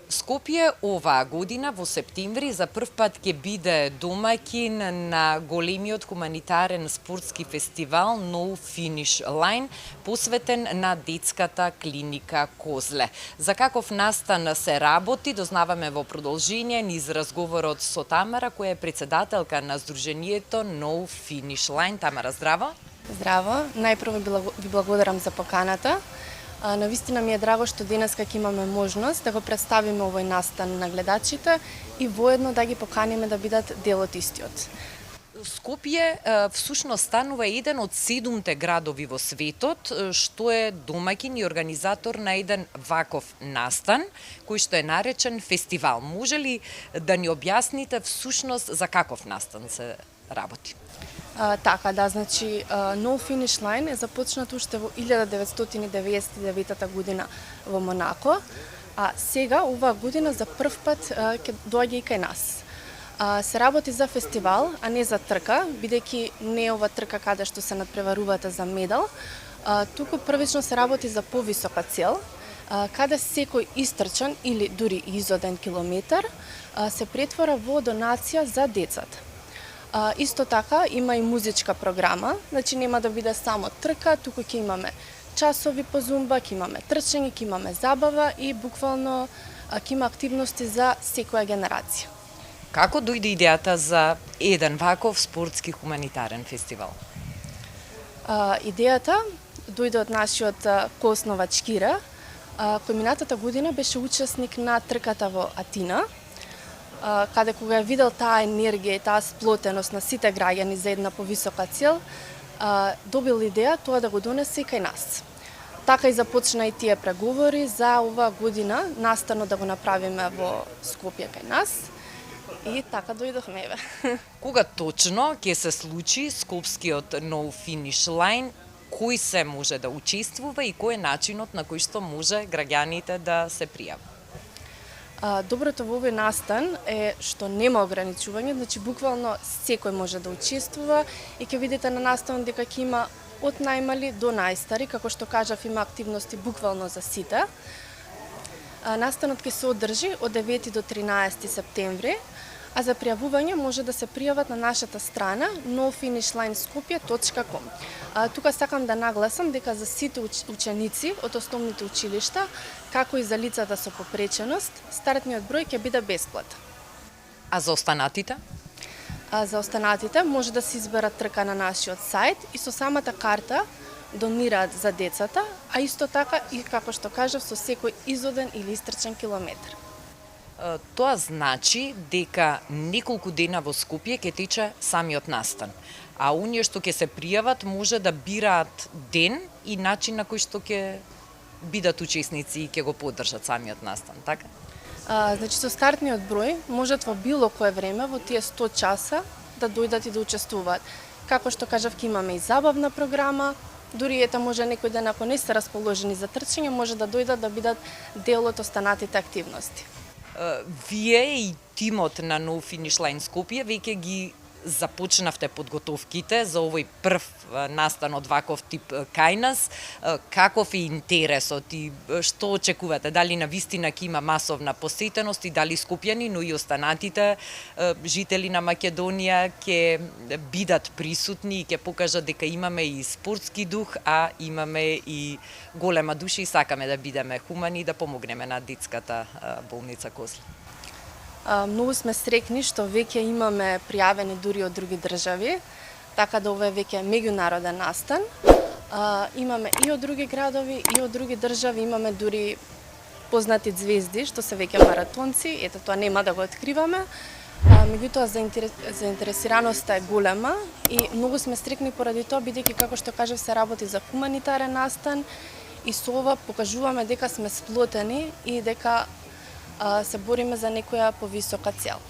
Скопје оваа година во септември за прв пат ќе биде домаќин на големиот хуманитарен спортски фестивал No Finish Line, посветен на детската клиника Козле. За каков настан се работи, дознаваме во продолжение низ разговорот со Тамара, која е председателка на Сдруженијето No Finish Line. Тамара, здраво! Здраво! Најпрво ви благодарам за поканата. Навистина ми е драго што денеска ќе имаме можност да го представиме овој настан на гледачите и воедно да ги поканиме да бидат дел од истиот. Скопје всушност станува еден од 7 градови во светот што е домаќин и организатор на еден ваков настан кој што е наречен фестивал. Може ли да ни објасните всушност за каков настан се работи? Така, да, значи No Finish Line е започнат уште во 1999 година во Монако, а сега оваа година за прв пат ќе доаѓа и кај нас. Се работи за фестивал, а не за трка, бидејќи не е ова трка каде што се надпреварувате за медал, туку првично се работи за повисока цел, каде секој истрчан или дури изоден километар се претвора во донација за децата. Исто така има и музичка програма, значи нема да биде само трка, туку ќе имаме часови по зумба, ќе имаме трчање, ќе имаме забава и буквално ќе има активности за секоја генерација. Како дојде идејата за еден ваков спортски хуманитарен фестивал? Идејата дојде од нашиот коосновач Кира, кој минатата година беше учесник на трката во Атина, каде кога ја видел таа енергија и таа сплотеност на сите граѓани за една повисока цел, добил идеја тоа да го донесе и кај нас. Така и започна и тие преговори за оваа година настанот да го направиме во Скопје кај нас и така дојдовме еве. Кога точно ќе се случи скопскиот No Finish Line? Кој се може да учествува и кој е начинот на кој што може граѓаните да се пријават? Доброто во овој настан е што нема ограничување, значи буквално секој може да учествува и ќе видите на настанот дека ќе има од најмали до најстари, како што кажав, има активности буквално за сите. Настанот ќе се одржи од 9 до 13 септември, а за пријавување може да се пријават на нашата страна nofinishlineskopje.com. Тука сакам да нагласам дека за сите ученици од основните училишта, како и за лицата со попреченост, стартниот број ќе биде бесплатен. А за останатите? За останатите може да се изберат трка на нашиот сајт и со самата карта донираат за децата, а исто така и како што кажав со секој изоден или истрчен километар. Тоа значи дека неколку дена во Скопје ќе тече самиот настан, а оние што ќе се пријават може да бираат ден и начин на кој што ќе бидат учесници и ќе го поддржат самиот настан, така? Значи со стартниот број можат во било кое време во тие 100 часа да дојдат и да учествуваат. Како што кажав, ќе имаме и забавна програма, дури ета може некој ден ако не се расположени за трчање, може да дојдат да бидат дел од останатите активности. Вие и тимот на No Finish Line Скопје веќе ги започнавте подготовките за овој прв настан од ваков тип кај нас. Каков е интересот и што очекувате? Дали навистина ќе има масовна посетеност и дали скопјани, но и останатите жители на Македонија ќе бидат присутни и ќе покажат дека имаме и спортски дух, а имаме и голема душа и сакаме да бидеме хумани и да помогнеме на детската болница Козле. Многу сме среќни што веќе имаме пријавени дури од други држави, така да ова е веќе меѓународен настан. Имаме и од други градови, и од други држави, имаме дури познати звезди, што се веќе маратонци, ето тоа нема да го откриваме. Меѓутоа заинтересираноста е голема и многу сме среќни поради тоа, бидејќи како што кажав се работи за хуманитарен настан и со ова покажуваме дека сме сплотени и дека се бориме за некоја повисока цел.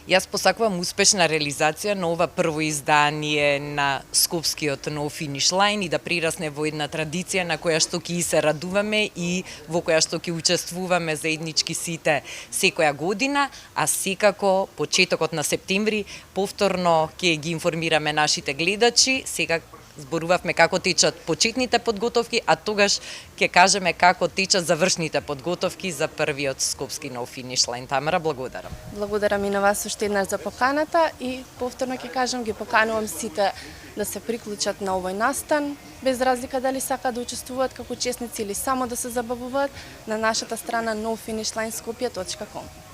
Јас посакувам успешна реализација на ова прво издание на Скопскиот No Finish Line и да прирасне во една традиција на која што ќе се радуваме и во која што ќе учествуваме заеднички сите секоја година, а секако почетокот на септември повторно ќе ги информираме нашите гледачи. Сега зборувавме како течат почетните подготовки, а тогаш ќе кажеме како течат завршните подготовки за првиот скопски No Finish Line. Тамара, благодарам. Благодарам и на вас уште еднаш за поканата и повторно ќе кажам, ги поканувам сите да се приклучат на овој настан, без разлика дали сакаат да учествуваат како учесници или само да се забавуваат на нашата страна nofinishlineskopje.com.